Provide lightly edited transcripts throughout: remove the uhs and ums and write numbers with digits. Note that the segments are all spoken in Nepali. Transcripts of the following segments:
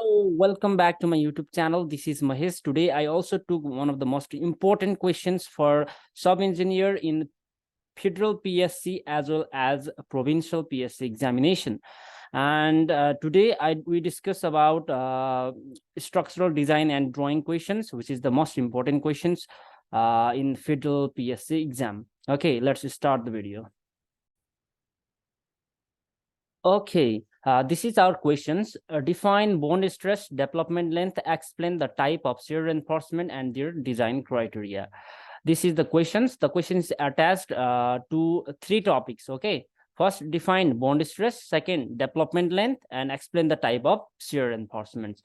Hello, welcome back to my YouTube channel. This is Mahesh. Today, I also took one of the most important questions for sub-engineer in federal PSC as well as provincial PSC examination. And today, we discuss about structural design and drawing questions, which is the most important questions in federal PSC exam. Okay, let's start the video. Okay, this is our questions. Define bond stress, development length, explain the type of shear reinforcement and their design criteria. This is the questions. The questions attached to 3 topics. Okay, first define bond stress, second development length, and explain the type of shear reinforcements.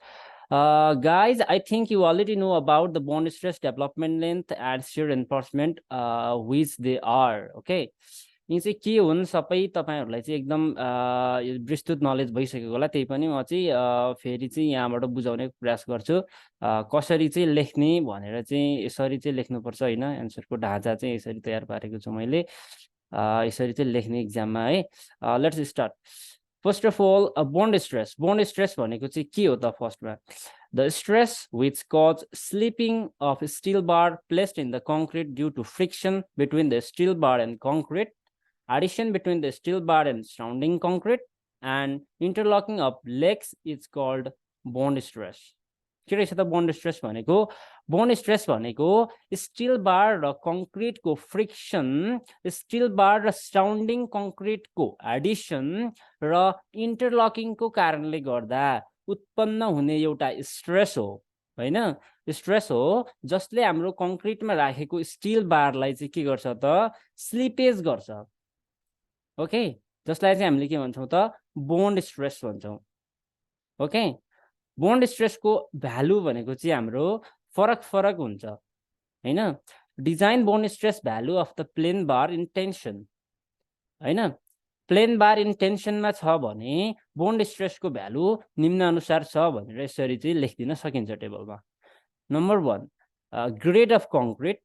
Guys, I think you already know about the bond stress, development length, and shear reinforcement, which they are. Okay. यी चाहिँ के हुन् सबै तपाईहरुलाई चाहिँ एकदम विस्तृत नलेज भइसकेको होला त्यही पनि म चाहिँ फेरि चाहिँ यहाँबाट बुझाउने प्रयास गर्छु कसरी चाहिँ लेख्ने भनेर चाहिँ यसरी चाहिँ लेख्नुपर्छ हैन आन्सरको ढाँचा चाहिँ यसरी तयार पारेको छु मैले यसरी चाहिँ लेख्ने एक्जाममा है let's start first of all bond stress भनेको चाहिँ के हो त फर्स्टमा The stress which causes slipping of steel bar placed in the concrete due to friction between the steel bar and concrete, addition between the steel bar and surrounding concrete, and interlocking of legs is called bond stress. के रहेछ त bond stress भनेको bond stress भनेको steel bar र concrete को friction, steel bar र surrounding concrete को addition र interlocking को कारणले गर्दा उत्पन्न हुने एउटा स्ट्रेस हो हैन स्ट्रेस हो जसले हाम्रो कंक्रीटमा राखेको स्टील बारलाई चाहिँ के गर्छ त स्लिपेज गर्छ ओके जसलाई चाहिँ हामीले के भन्छौं त बोन्ड स्ट्रेस भन्छौं ओके बोन्ड स्ट्रेसको भ्यालु भनेको चाहिँ हाम्रो फरक हुन्छ हैन design bond stress value of the plain bar in tension हैन प्लेन बार इन टेन्सनमा छ भने बोन्ड स्ट्रेसको भ्यालु निम्न अनुसार छ भनेर यसरी चाहिँ लेख्दिन सकिन्छ टेबलमा number 1 grade of concrete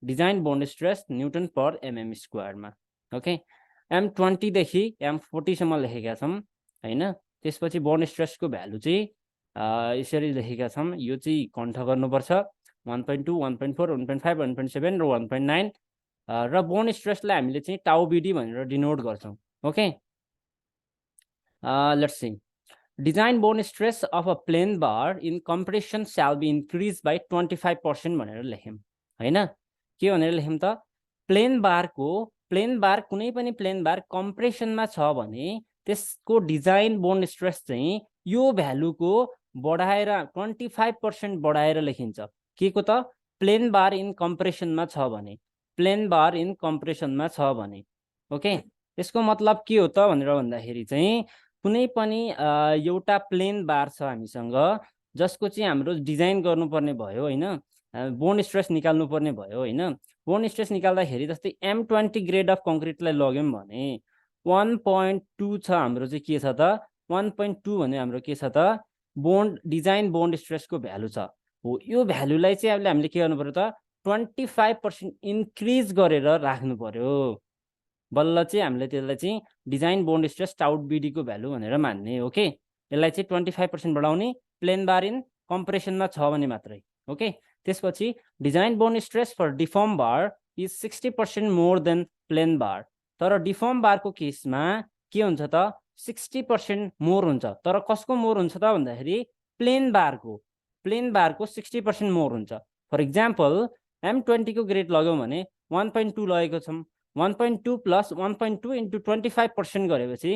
design bond stress newton per mm स्क्वायरमा ओके M20 देखि M40 सम्म लेखेका छौं हैन त्यसपछि बोन्ड स्ट्रेसको भ्यालु चाहिँ यसरी लेखेका छौं यो चाहिँ कन्ठ गर्नुपर्छ 1.2 1.4 1.5 1.7 र 1.9 र बोन्ड स्ट्रेसलाई हामीले चाहिँ टाउ बीडी भनेर डिनोट गर्छौं Okay, let's see. Design bone stress of a plain bar in compression shall be increased by 25% भनेर लेख्यौं हैन के भनेर लेख्यौं त प्लेन बार कुनै पनि प्लेन बार कम्प्रेसनमा छ भने त्यसको डिजाइन बोन्ड स्ट्रेस चाहिँ यो भ्यालुको बढाएर 25% बढाएर लेखिन्छ केको त प्लेन बार इन कम्प्रेसनमा छ भने प्लेन बार इन कम्प्रेसनमा छ भने ओके यसको मतलब के हो त भनेर भन्दाखेरि चाहिँ कुनै पनि एउटा प्लेन बार छ हामीसँग जसको चाहिँ हाम्रो डिजाइन गर्नुपर्ने भयो हैन बोन्ड स्ट्रेस निकाल्नु पर्ने भयो हैन बोन्ड स्ट्रेस निकाल्दाखेरि जस्तै M20 ग्रेड अफ कंक्रीटलाई लग्यौं भने 1.2 छ हाम्रो चाहिँ के छ त 1.2 भने हाम्रो के छ त बोन्ड डिजाइन बोन्ड स्ट्रेसको भ्यालु छ हो यो भ्यालुलाई चाहिँ हामीले के गर्नु पर्यो त 25% इन्क्रिज गरेर राख्नु पर्यो बल्ल चाहिँ हामीले त्यसलाई चाहिँ डिजाइन बोन्ड स्ट्रेस टाउट बीडी को भ्यालु भनेर मान्ने ओके यसलाई चाहिँ 25% बढाउने प्लेन बार इन कम्प्रेसनमा छ भने मात्रै ओके त्यसपछि design bond stress for deform bar is 60% more than plain bar तर डिफर्म बार को केसमा के हुन्छ त 60% मोर हुन्छ तर कसको मोर हुन्छ त भन्दाखेरि प्लेन बार को 60% मोर हुन्छ फर एक्जाम्पल M20 को ग्रेड लाग्यौं भने 1.2 लगेको छौं 1.2 plus 1.2 into 25% गरेपछि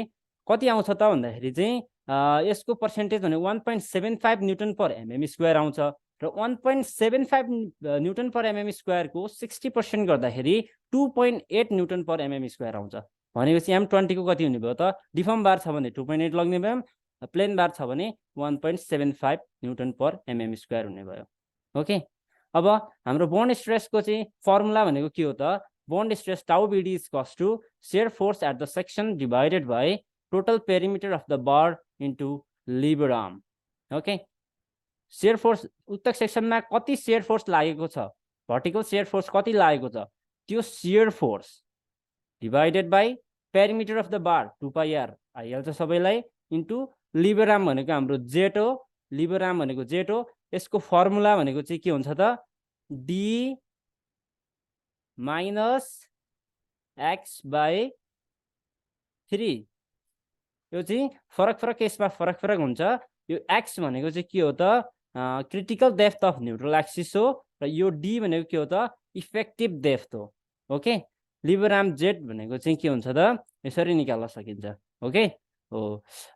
कति आउँछ त भन्दाखेरि चाहिँ यसको पर्सेन्टेज भने 1.75 न्यूटन पर एमएम स्क्वायर आउँछ र 1.75 न्यूटन पर एमएम स्क्वायर को 60% गर्दाखेरि 2.8 न्यूटन पर एमएम स्क्वायर आउँछ भनेपछि M20 को कति हुने भयो त डिफर्म बार छ भने 2.8 लग्ने भयो प्लेन बार छ भने 1.75 न्यूटन पर एमएम स्क्वायर हुने भयो ओके अब हाम्रो बोन्ड स्ट्रेसको चाहिँ फर्मुला भनेको के हो त bond stress tau BD is equals to shear force at the section divided by total perimeter of the bar into lever arm. Okay. Shear force उत्तक सेक्सनमा कति shear force लागेको छ vertical shear force कति लागेको छ त्यो shear force divided by perimeter of the bar 2 pi r आइहाल्छ सबैलाई into lever arm भनेको हाम्रो जेट हो लिभर आर्म भनेको जेट हो यसको फर्मुला भनेको चाहिँ के हुन्छ त d माइनस x by 3 यो चाहिँ फरक केसमा फरक हुन्छ यो x भनेको चाहिँ के हो त critical depth of neutral axis हो र यो d भनेको के हो त इफेक्टिभ डेप्थ हो ओके लिभर आर्म जेट भनेको चाहिँ के हुन्छ त यसरी निकाल्न सकिन्छ ओके हो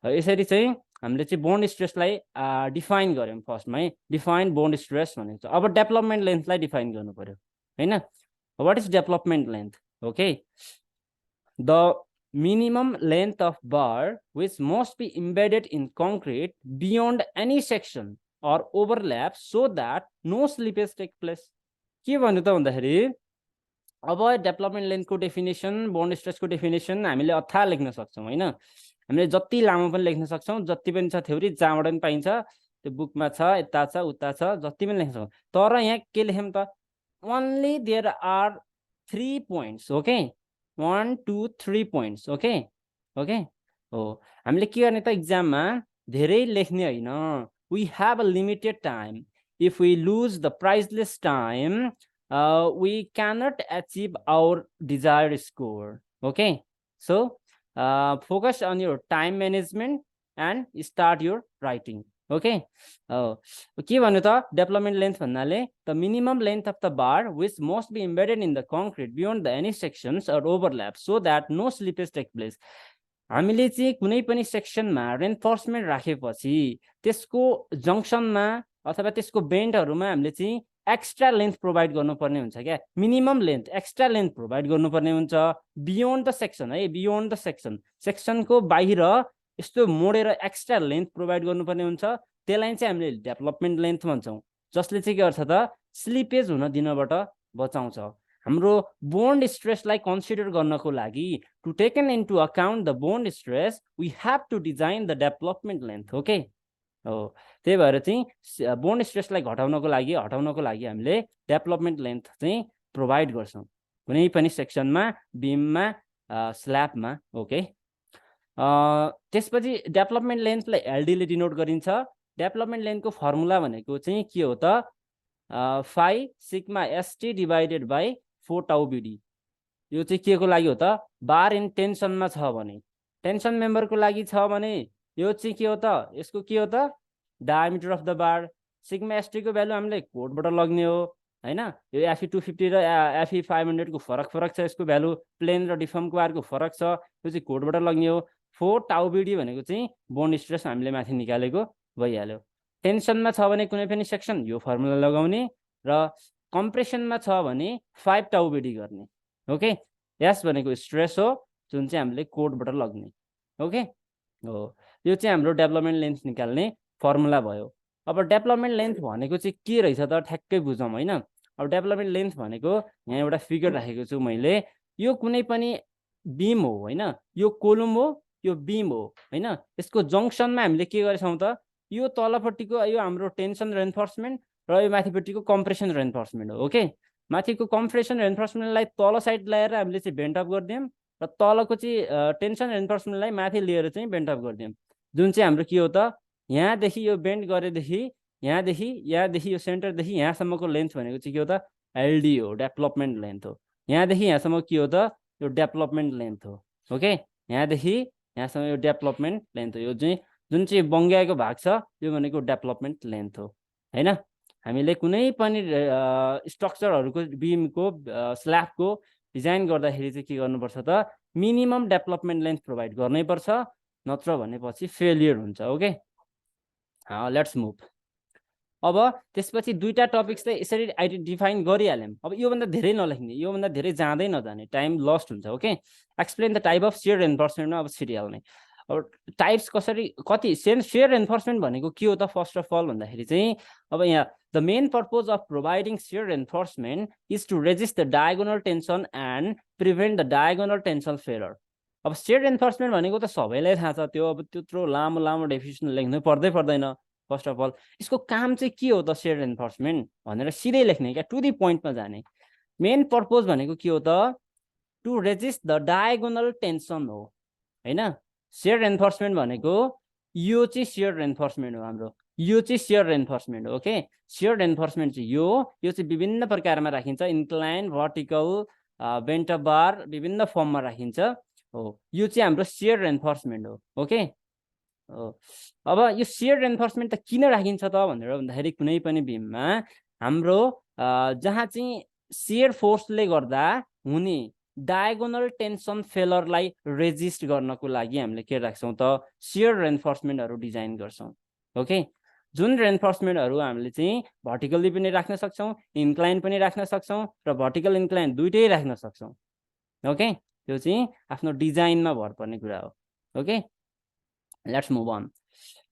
यसरी चाहिँ हामीले चाहिँ बोन्ड स्ट्रेसलाई डिफाइन गर्यौं फर्स्टमा है डिफाइन बोन्ड स्ट्रेस भनेको छ अब डेभलपमेन्ट लेन्थलाई डिफाइन गर्नु पर्यो हैन what is development length okay the minimum length of bar which must be embedded in concrete beyond any section or overlap so that no slippage take place के भन्नु त भन्दाखेरि अब डेभलपमेन्ट लेन्थको डेफिनेसन बोन्ड स्ट्रेसको डेफिनेसन हामीले अथाह लेख्न सक्छौं हैन हामीले जति लामो पनि लेख्न सक्छौं जति पनि छ थ्योरी जहाँबाट पनि पाइन्छ त्यो बुकमा छ यता छ उता छ जति पनि लेख्न सक्छौं तर यहाँ के लेख्यौं त only there are 3 points okay 1 2 3 points okay okay हो हामीले के गर्ने त एक्जाममा धेरै लेख्ने हैन we have a limited time if we lose the priceless time we cannot achieve our desired score okay so focus on your time management and start your writing okay के भन्नु त डेभलपमेन्ट लेन्थ भन्नाले the minimum length of the bar which must be embedded in the concrete beyond the any sections or overlap so that no slippage take place हामीले चाहिँ कुनै पनि सेक्सनमा रेन्फोर्समेन्ट राखेपछि त्यसको जंक्सनमा अथवा त्यसको बेन्डहरुमा हामीले चाहिँ एक्स्ट्रा लेन्थ प्रोवाइड गर्नुपर्ने हुन्छ क्या minimum length extra length provide गर्नुपर्ने हुन्छ बियोन्ड द सेक्सन है बियोन्ड द सेक्सनको बाहिर यस्तो मोडेर एक्स्ट्रा लेन्थ प्रोवाइड गर्नुपर्ने हुन्छ त्यसलाई चाहिँ हामीले डेभलपमेन्ट लेन्थ भन्छौं जसले चाहिँ के गर्छ त स्लिपेज हुन दिनबाट बचाउँछ हाम्रो बोन्ड स्ट्रेसलाई कन्सिडर गर्नको लागि to taken into account the bond stress we have to design the development length okay हो त्यही भएर चाहिँ बोन्ड स्ट्रेसलाई हटाउनको लागि हामीले डेभलपमेन्ट लेन्थ चाहिँ प्रोवाइड गर्छौं कुनै पनि सेक्सनमा बीममा स्ल्याबमा ओके त्यसपछि डेभलपमेन्ट लेन्थलाई एलडी ले डिनोट गरिन्छ डेभलपमेन्ट लेन्थको फर्मुला भनेको चाहिँ के हो त 5 सिग्मा st डिवाइडेड बाइ 4 टाउ बीडी यो चाहिँ के को लागि हो त बार इन टेन्सनमा छ भने टेन्सन मेम्बरको लागि छ भने यो चाहिँ के हो त यसको के हो त diameter of the bar sigma st को भ्यालु हामीले कोडबाट लग्ने हो हैन यो fe 250 र fe 500 को फरक छ यसको भ्यालु प्लेन र डिफर्मको बारको फरक छ यो चाहिँ कोडबाट लग्ने हो 4 टाउ बीडी भनेको चाहिँ बोन्ड स्ट्रेस हामीले माथि निकालेको भइहाल्यो टेन्सनमा छ भने कुनै पनि सेक्सन यो फर्मुला लगाउने र कम्प्रेसनमा छ भने 5 टाउ बीडी गर्ने ओके यस भनेको स्ट्रेस हो जुन चाहिँ हामीले कोडबाट लग्ने ओके हो यो चाहिँ हाम्रो डेभलपमेन्ट लेन्थ निकाल्ने फर्मुला भयो अब डेभलपमेन्ट लेन्थ भनेको चाहिँ के रहेछ त ठ्याक्कै बुझौं हैन अब डेभलपमेन्ट लेन्थ भनेको यहाँ एउटा फिगर राखेको छु मैले यो कुनै पनि बीम हो हैन यो कोलम हो यो बीम हो हैन यसको जंक्सनमा हामीले के गरेछौं त यो तलपट्टिको यो हाम्रो टेन्सन रेन्फोर्समेन्ट र यो माथिपट्टिको कम्प्रेसन रेन्फोर्समेन्ट हो ओके माथिको कम्प्रेसन रेन्फोर्समेन्टलाई तल साइड ल्याएर हामीले चाहिँ बेन्ड अप गर्दियौं र तलको चाहिँ टेन्सन रेन्फोर्समेन्टलाई माथि लिएर चाहिँ बेन्ड अप गर्दियौं जुन चाहिँ हाम्रो के हो त यहाँदेखि यो बेन्ड गरेदेखि यहाँदेखि यो सेन्टरदेखि यहाँसम्मको लेन्थ भनेको चाहिँ के हो त एलडी हो डेभलपमेन्ट लेन्थ हो यहाँदेखि यहाँसम्म के हो त यो डेभलपमेन्ट लेन्थ हो ओके यहाँदेखि यहाँसम्म यो डेभलपमेन्ट लेन्थ हो यो चाहिँ जुन चाहिँ बङ्ग्याएको भाग छ यो भनेको डेभलपमेन्ट लेन्थ हो हैन हामीले कुनै पनि स्ट्रक्चरहरुको बीमको स्ल्याबको डिजाइन गर्दाखेरि चाहिँ के गर्नुपर्छ त मिनिमम डेभलपमेन्ट लेन्थ प्रोवाइड गर्नै पर्छ नत्र भनेपछि फेलियर हुन्छ ओके लेट्स मुभ अब त्यसपछि दुईटा टपिक्स चाहिँ यसरी आइडेन्टिफाइन गरिहाल्यौं अब यो भन्दा धेरै नलेख्ने यो भन्दा धेरै जाँदै नजाने टाइम लस्ट हुन्छ okay explain the type of shear रेन्फोर्समेन्टमा अब छिरिहाल्ने अब टाइप्स कसरी कति शियर रेन्फोर्समेन्ट भनेको के हो त फर्स्ट अफ अल भन्दाखेरि चाहिँ अब यहाँ the main purpose of providing shear reinforcement is to resist the diagonal tension and prevent the diagonal tension failure अब शियर रेन्फोर्समेन्ट भनेको त सबैलाई थाहा छ त्यो अब त्यत्रो लामो डेफिनेसन लेख्नु पर्दैन फर्स्ट अफ अल यसको काम चाहिँ के हो त शियर रेन्फोर्समेन्ट भनेर सिधै लेख्ने क्या टु दी पोइन्टमा जाने मेन पर्पज भनेको के हो त to resist the diagonal tension हो हैन शियर रेन्फोर्समेन्ट भनेको यो चाहिँ शियर रेन्फोर्समेन्ट हो हाम्रो, यो चाहिँ शियर रेन्फोर्समेन्ट हो। ओके, शियर रेन्फोर्समेन्ट चाहिँ यो चाहिँ विभिन्न प्रकारमा राखिन्छ, इन्क्लाइन, भर्टिकल, बेन्ट बार, विभिन्न फर्ममा राखिन्छ हो। यो चाहिँ हाम्रो शियर रेन्फोर्समेन्ट हो। ओके, अब यो शियर रेन्फोर्समेन्ट त किन राखिन्छ त भनेर भन्दाखेरि कुनै पनि बिममा हाम्रो जहाँ चाहिँ शियर फोर्सले गर्दा हुने डायगोनल टेन्सन फेलरलाई रेजिस्ट गर्नको लागि हामीले के राख्छौँ त शियर रेन्फोर्समेन्टहरू डिजाइन गर्छौँ। ओके, जुन रेन्फोर्समेन्टहरू हामीले चाहिँ भर्टिकली पनि राख्न सक्छौँ, इन्क्लाइन पनि राख्न सक्छौँ र भर्टिकल इन्क्लाइन दुइटै राख्न सक्छौँ। ओके, त्यो चाहिँ आफ्नो डिजाइनमा भर पर्ने कुरा हो। Okay, let's move on.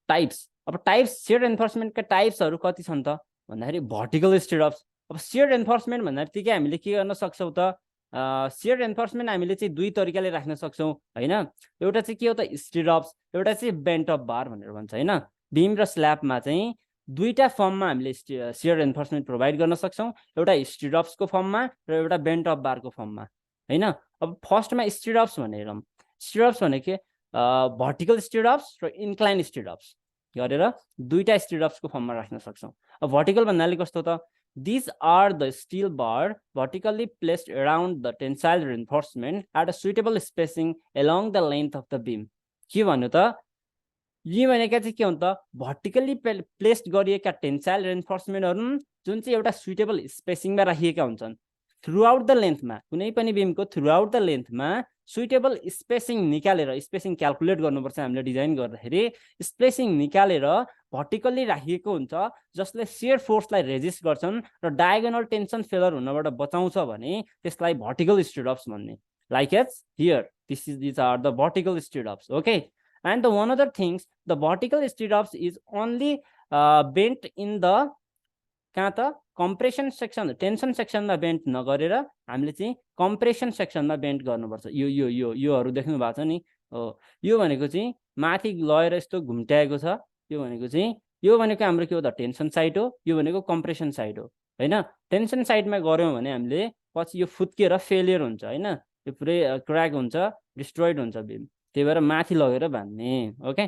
Types, अब टाइप्स शियर रेन्फोर्समेन्टका टाइप्सहरू कति छन् त भन्दाखेरि भर्टिकल स्टिरअप्स। अब शियर रेन्फोर्समेन्ट भन्दाबित्तिकै हामीले के गर्न सक्छौँ त शियर रेन्फोर्समेन्ट हामीले चाहिँ दुई तरिकाले राख्न सक्छौँ हैन। एउटा चाहिँ के हो त स्टिरअप्स, एउटा चाहिँ बेन्ट अप बार भनेर भन्छ हैन। बिम र स्ल्याबमा चाहिँ दुईटा फर्ममा हामीले शियर रेन्फोर्समेन्ट प्रोभाइड गर्न सक्छौँ, एउटा स्टिरअप्सको फर्ममा र एउटा बेन्ट अप बारको फर्ममा हैन। अब फर्स्टमा स्टिरअप्स भनेर, स्टिरअप्स भनेको भर्टिकल स्टिरअप्स र इन्क्लाइन स्टिरअप्स गरेर दुईटा स्टिरअप्सको फर्ममा राख्न सक्छौँ। अब भर्टिकल भन्नाले कस्तो त, these are the steel bar vertically placed around the tensile reinforcement at a suitable spacing along the length of the beam। के भन्नु त, यी भनेका चाहिँ के हो त भर्टिकली प्लेस्ड गरिएका टेन्साइल रेन्फोर्समेन्टहरू जुन चाहिँ एउटा सुइटेबल स्पेसिङमा राखिएका हुन्छन् थ्रु आउट द लेन्थमा, कुनै पनि बिमको थ्रु आउट द लेन्थमा सुइटेबल स्पेसिङ निकालेर, स्पेसिङ क्याल्कुलेट गर्नुपर्छ हामीले डिजाइन गर्दाखेरि, स्पेसिङ निकालेर भर्टिकल्ली राखिएको हुन्छ जसले शियर फोर्सलाई रेजिस्ट गर्छन् र डायगोनल टेन्सन फेलर हुनबाट बचाउँछ भने त्यसलाई भर्टिकल स्टिरअप्स भन्ने। Like as here these are the vertical stirrups। okay, and the one other things, the vertical stirrups is only bent in the कहाँ त कम्प्रेसन सेक्सन, टेन्सन सेक्सनमा बेन्ट नगरेर हामीले चाहिँ कम्प्रेसन सेक्सनमा बेन्ट गर्नुपर्छ। योहरू देख्नु भएको छ नि हो, यो भनेको चाहिँ माथि लगेर यस्तो घुम्ट्याएको छ, यो भनेको हाम्रो के हो त टेन्सन साइड हो, यो भनेको कम्प्रेसन साइड हो हैन। टेन्सन साइडमा गऱ्यौँ भने हामीले पछि यो फुत्केर फेलियर हुन्छ हैन, यो पुरै क्र्याक हुन्छ, डिस्ट्रोइड हुन्छ बिम, त्यही भएर माथि लगेर बान्ने। ओके,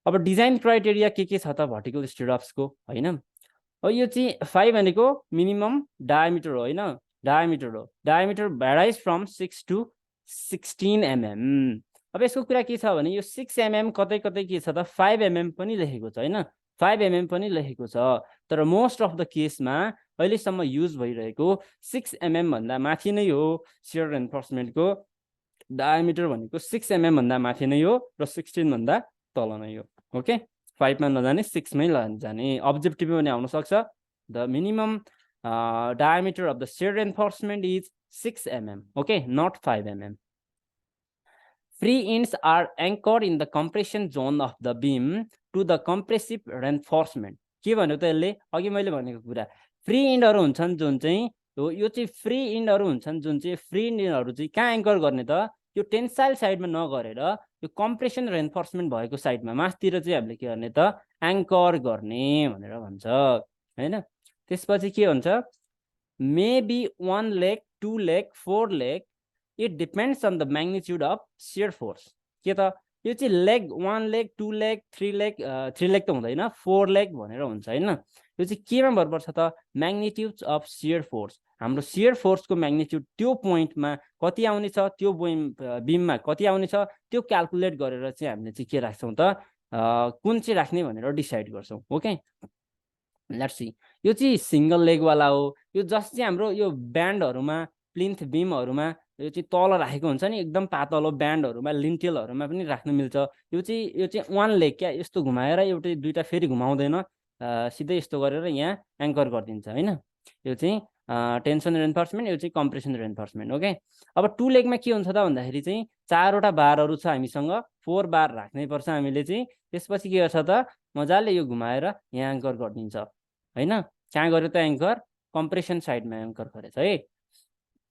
अब डिजाइन क्राइटेरिया के छ त भर्टिकल स्टिरअप्सको हैन। यो चाहिँ 5 भनेको मिनिमम डायमिटर हो हैन, डायमिटर हो, डायमिटर भ्याराइज फ्रम 6 to 16 mm। अब यसको कुरा के छ भने यो 6 mm कतै कतै के छ त 5 mm पनि लेखेको छ हैन, 5 mm पनि लेखेको छ, तर मोस्ट अफ द केसमा अहिलेसम्म युज भइरहेको 6 mm भन्दा माथि नै हो। शियर रेन्फोर्समेन्टको डायमिटर भनेको 6 mm भन्दा माथि नै हो र 16 भन्दा तल नै हो। ओके, 5 मा नजाने 6 मै जाने, अब्जेक्टिभ पनि आउन सक्छ। The minimum diameter of the shear reinforcement is 6 mm, okay, not 5 mm। Free ends are anchored in the compression zone of the beam to the compressive reinforcement। के भन्यो त यसले, अघि मैले भनेको कुरा, फ्री इन्डहरू हुन्छन् जुन चाहिँ यो चाहिँ फ्री इन्डहरू हुन्छन् जुन चाहिँ फ्री इन्डहरू चाहिँ कहाँ एङ्कर गर्ने त, यो टेन्साइल साइडमा नगरेर यो कम्प्रेसन रेन्फोर्समेन्ट भएको साइडमा माथितिर चाहिँ हामीले के गर्ने त एङ्कर गर्ने भनेर भन्छ हैन। त्यसपछि के हुन्छ, maybe 1 leg, 2 leg, 4 leg, it depends on the magnitude of shear force. के त यो चाहिँ leg 1 leg, 2 leg, 3 leg, 3 leg त हुँदैन, 4 leg भनेर हुन्छ हैन। यो चाहिँ केमा भर पर्छ त म्याग्निट्युड अफ शियर फोर्स, हाम्रो शियर फोर्सको म्याग्निट्युड त्यो पोइन्टमा कति आउने छ, त्यो बिममा कति आउने छ, त्यो क्याल्कुलेट गरेर चाहिँ हामीले चाहिँ के राख्छौँ त कुन चाहिँ राख्ने भनेर डिसाइड गर्छौँ। ओके, लेट्स सी, यो चाहिँ सिंगल लेग वाला हो, यो जस्ट चाहिँ हाम्रो यो ब्यान्डहरुमा, प्लिन्थ बिमहरुमा यो चाहिँ तल राखेको हुन्छ नि, एकदम पातलो ब्यान्डहरुमा, लिन्टेलहरुमा पनि राख्न मिल्छ। यो चाहिँ 1 लेग क्या, यस्तो घुमाएर एउटा दुईटा फेरि घुमाउँदैन, सिधै यस्तो गरेर यहाँ एङ्कर गरिदिन्छ हैन। यो चाहिँ टेन्सन रेन्फोर्समेन्ट, यो चाहिँ कम्प्रेसन रेन्फोर्समेन्ट। ओके, अब 2 लेगमा के हुन्छ त भन्दाखेरि चाहिँ 4 वटा बारहरु छ हामीसँग, 4 बार राख्नै पर्छ हामीले चाहिँ। त्यसपछि के गर्छ त मजाले यो घुमाएर यहाँ एङ्कर गरिदिन्छ हैन। कहाँ गर्यो त एङ्कर, कम्प्रेसन साइडमा एङ्कर गरेछ है।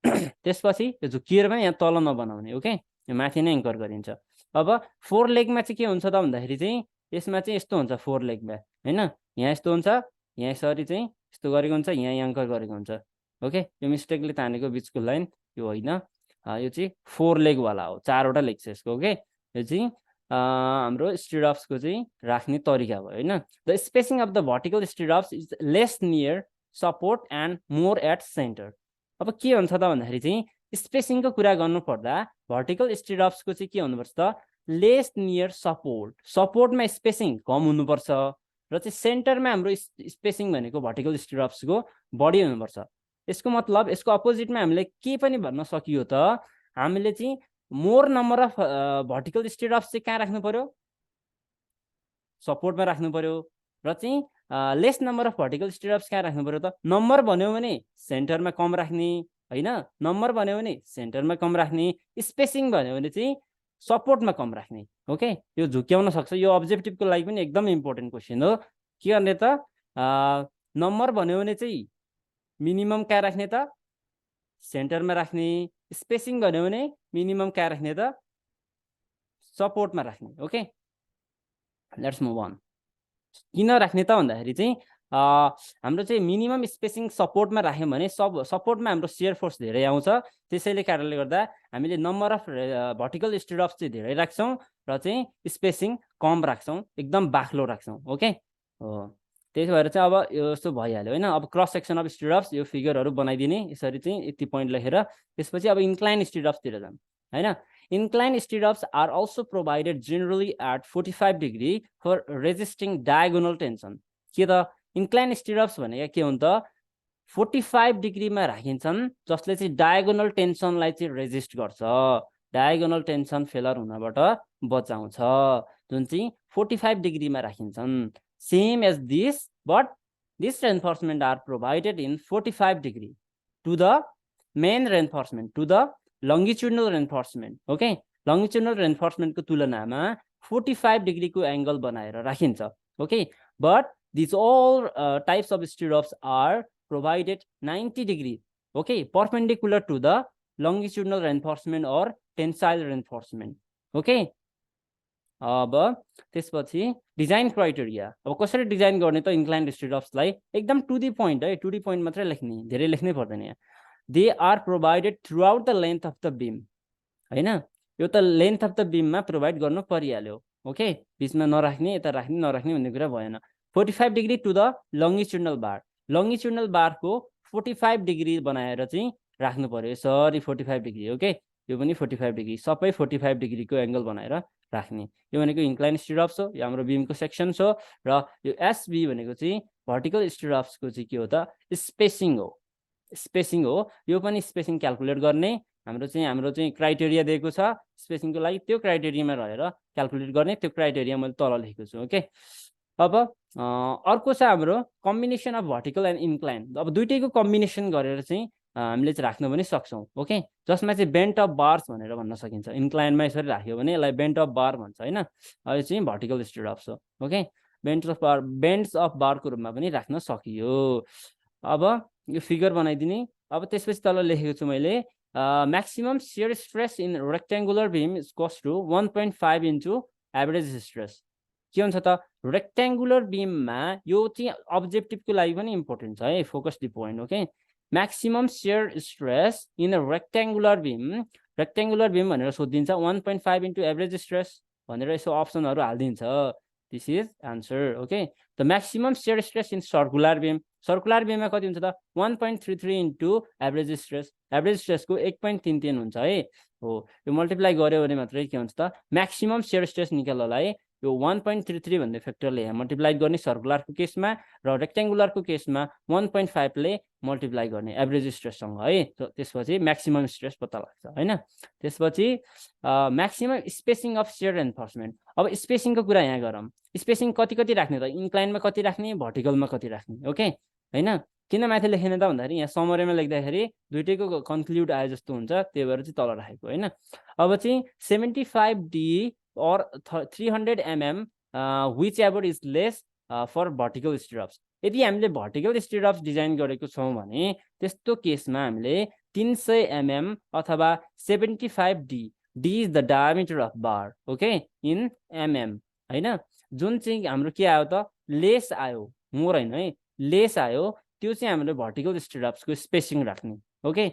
त्यसपछि यो झुकिएर पनि यहाँ तल नबनाउने, ओके, यो माथि नै एङ्कर गरिन्छ। अब 4 लेगमा चाहिँ के हुन्छ त भन्दाखेरि चाहिँ यसमा चाहिँ यस्तो हुन्छ 4 लेगमा हैन, यहाँ यस्तो हुन्छ, यहाँ यसरी चाहिँ यस्तो गरेको हुन्छ, यहाँ एङ्कर गरेको हुन्छ। ओके, यो मिस्टेकले तानेको बिचको लाइन यो होइन, यो चाहिँ 4 लेग वाला हो, 4 वटा लेग छ यसको। ओके, यो चाहिँ हाम्रो स्टिरप्सको चाहिँ राख्ने तरिका भयो हैन the spacing of the vertical stirrups is less near support and more at centre अब के हुन्छ त भन्दाखेरि चाहिँ स्पेसिङको कुरा गर्नु पर्दा भर्टिकल स्टिरप्सको चाहिँ के हुनुपर्छ त लेस नियर सपोर्टमा स्पेसिङ कम हुनुपर्छ र चाहिँ सेन्टरमा हाम्रो स्पेसिङ भनेको भर्टिकल स्टिरप्सको बढी हुनुपर्छ यसको मतलब यसको अपोजिटमा हामीले के पनि भन्न सकियो त हामीले चाहिँ more number of vertical stirrups चाहिँ कहाँ राख्नु पर्यो सपोर्टमा राख्नु पर्यो र चाहिँ lace number of vertical stirrups कहाँ राख्नु पर्यो त नम्बर भन्यो भने सेन्टरमा कम राख्ने हैन नम्बर भन्यो भने सेन्टरमा कम राख्ने स्पेसिङ भन्यो भने चाहिँ सपोर्टमा कम राख्ने ओके यो झुक्याउन सक्छ यो अब्जेक्टिभको लागि पनि एकदम इम्पोर्टेन्ट क्वेसन हो के गर्ने त नम्बर भन्यो भने चाहिँ मिनिमम कहाँ राख्ने त सेन्टरमा राख्ने स्पेसिङ भन्यो भने मिनिमम कहाँ राख्ने त सपोर्टमा राख्ने ओके लेट्स मुभ अन किन राख्ने त भन्दाखेरि चाहिँ हाम्रो चाहिँ मिनिमम स्पेसिङ सपोर्टमा राख्यौँ भने सपोर्टमा हाम्रो शियर फोर्स धेरै आउँछ त्यसैले कारणले गर्दा हामीले नम्बर अफ भर्टिकल स्टिरप्स चाहिँ धेरै राख्छौँ र चाहिँ स्पेसिङ कम राख्छौँ एकदम बाक्लो राख्छौँ ओके हो त्यही भएर चाहिँ अब यस्तो भइहाल्यो हैन अब क्रस सेक्सन अफ स्टिरप्स यो फिगरहरू बनाइदिने यसरी चाहिँ यति पोइन्ट लेखेर त्यसपछि अब इन्क्लाइन स्टिरप्सतिर जाम हैन Inclined stirrups are also provided generally at 45 degree for resisting diagonal tension. के त inclined stirrups भनेको के हुन्छ त 45 डिग्रीमा राखिन्छन् जसले चाहिँ डायगोनल टेन्सनलाई चाहिँ रेजिस्ट गर्छ डायगोनल टेन्सन फेलर हुनबाट बचाउँछ जुन चाहिँ 45 डिग्रीमा राखिन्छन् same as this but this reinforcement are provided in 45 degree to the main reinforcement to the longitudinal reinforcement okay longitudinal reinforcement को तुलनामा 45 degree को एंगल बनाएर राखिन्छ okay but these all types of stirrups are provided 90 degree okay perpendicular to the longitudinal reinforcement or tensile reinforcement okay अब त्यसपछि डिजाइन क्राइटेरिया अब कसरी डिजाइन गर्ने त इन्क्लाइन्ड स्टिरप्सलाई एकदम टु दी पोइन्ट है टु दी पोइन्ट मात्रै लेख्ने धेरै लेख्नै पर्दैन यहाँ they are provided throughout the length of the beam हैन यो त लेन्थ अफ द बीममा प्रोवाइड गर्नु परिहाल्यो ओके बीचमा नराख्ने यता राख्ने नराख्ने भन्ने कुरा भएन 45 डिग्री टु द लंगिट्युडनल बार को 45 डिग्री बनाएर चाहिँ राख्नु पर्यो यसरी 45 डिग्री ओके यो पनि 45 डिग्री सबै 45 डिग्री को एंगल बनाएर राख्ने यो भनेको इन्क्लाइन स्टिरप्स हो यो हाम्रो बीमको सेक्सन हो र यो एसबी भनेको चाहिँ भर्टिकल स्टिरप्स को चाहिँ के हो त स्पेसिङ हो यो पनि स्पेसिङ क्याल्कुलेट गर्ने हाम्रो चाहिँ क्राइटेरिया दिएको छ स्पेसिङको लागि त्यो क्राइटेरियामा रहेर क्याल्कुलेट गर्ने त्यो क्राइटेरिया मैले तल लेखेको छु ओके अब अर्को छ हाम्रो combination of vertical and incline अब दुईटैको कम्बिनेसन गरेर चाहिँ हामीले चाहिँ राख्न पनि सक्छौं ओके जसमा चाहिँ बेन्ट अफ बार्स भनेर भन्न सकिन्छ इन्क्लाइनमा यसरी राख्यो भने यसलाई बेन्ट अफ बार भन्छ हैन यो चाहिँ भर्टिकल स्टिरप्स हो ओके बेन्ट्स अफ बारको रूपमा पनि राख्न सकियो अब यो फिगर बनाइदिने अब त्यसपछि तल लेखेको छु मैले maximum shear stress in rectangular beam is equals to 1.5 into average stress के हुन्छ त रेक्टेंगुलर बीम मा यो चाहिँ अब्जेक्टिभ को लागि पनि इम्पोर्टेन्ट छ है focus the point okay maximum shear stress in a rectangular beam भनेर सोधिन्छ 1.5 into average stress भनेर यसो अप्सनहरु हाल्दिन्छ this is answer okay the maximum shear stress in circular beam मा कति हुन्छ त 1.33 into average stress को 1.33 हुन्छ है हो यो मल्टिप्लाई गर्यो भने मात्रै के हुन्छ त maximum shear stress निकाल्नलाई यो 1.33 भन्ने फ्याक्टरले यहाँ मल्टिप्लाई गर्ने सर्कुलर को केसमा र रेक्टेंगुलर को केसमा 1.5 ले मल्टिप्लाई गर्ने एभरेज स्ट्रेस सँग है त्यसपछि म्याक्सिमम स्ट्रेस पत्ता लाग्छ हैन त्यसपछि म्याक्सिमम स्पेसिङ अफ शियर एन्फोर्समेन्ट अब स्पेसिङ को कुरा यहाँ गरौँ स्पेसिङ कति कति राख्ने त इन्क्लाइनमा कति राख्ने भर्टिकलमा कति राख्ने ओके हैन किन माथि लेखेन त भन्दाखेरि यहाँ समरीमा लेख्दाखेरि दुईटैको कन्क्लुड आए जस्तो हुन्छ त्यही भएर चाहिँ तल राखेको हैन अब चाहिँ 75D or 300 mm whichever is less for vertical stirrups यदि हामीले vertical stirrups डिजाइन गरेको छौं भने त्यस्तो केसमा हामीले 300 mm अथवा 75D D is the diameter of bar okay in mm हैन जुन चाहिँ हाम्रो के आयो त लेस आयो मोर हैन है लेस आयो त्यो चाहिँ हामीले vertical stirrups को स्पेसिङ राख्ने okay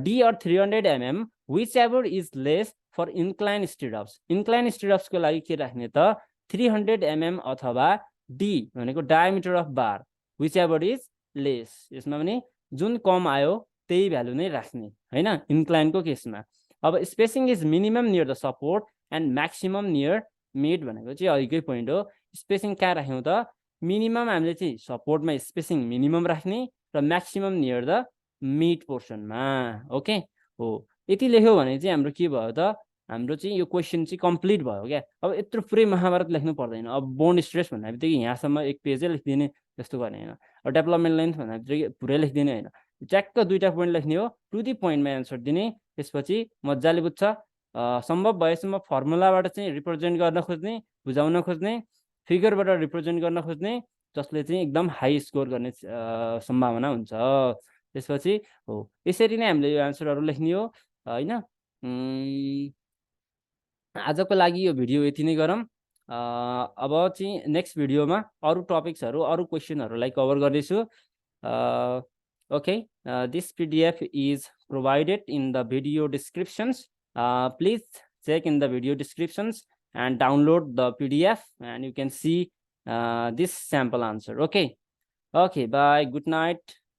D or 300 mm whichever is less for incline stirrups incline स्टिरअप्सको लागि के राख्ने त 300 mm अथवा डी भनेको diameter of bar whichever is less यसमा पनि जुन कम आयो त्यही भ्यालु नै राख्ने हैन इन्क्लाइनको केसमा अब spacing is minimum near the support and maximum near mid भनेको चाहिँ अघिकै पोइन्ट हो स्पेसिङ कहाँ राख्यौँ त मिनिमम हामीले चाहिँ सपोर्टमा स्पेसिङ मिनिमम राख्ने र म्याक्सिमम नियर द मिड पोर्सनमा ओके हो यति लेख्यो भने चाहिँ हाम्रो के भयो त हाम्रो चाहिँ यो क्वेसन चाहिँ कम्प्लिट भयो क्या अब यत्रो पुरै महाभारत लेख्नु पर्दैन अब बोन्ड स्ट्रेस भन्ने बित्तिकै यहाँसम्म एक पेजै लेखिदिने जस्तो गर्ने होइन अब डेभलपमेन्ट लेन्थ भन्ने बित्तिकै पुरै लेखिदिने होइन ट्याक्क 2टा पोइन्ट लेख्ने हो टु दि पोइन्टमा एन्सर दिने त्यसपछि मजाले बुझ्छ सम्भव भएसम्म फर्मुलाबाट चाहिँ रिप्रेजेन्ट गर्न खोज्ने बुझाउन खोज्ने फिगरबाट रिप्रेजेन्ट गर्न खोज्ने जसले चाहिँ एकदम हाई स्कोर गर्ने सम्भावना हुन्छ त्यसपछि हो यसरी नै हामीले यो एन्सरहरू लेख्ने हो हैन आजको लागि यो भिडियो यति नै गरौँ अब चाहिँ नेक्स्ट भिडियोमा अरू टपिक्सहरू अरू क्वेसनहरूलाई कभर गर्दैछु okay this PDF is provided in the video descriptions please check in the video descriptions and download the PDF and you can see this sample answer okay bye good night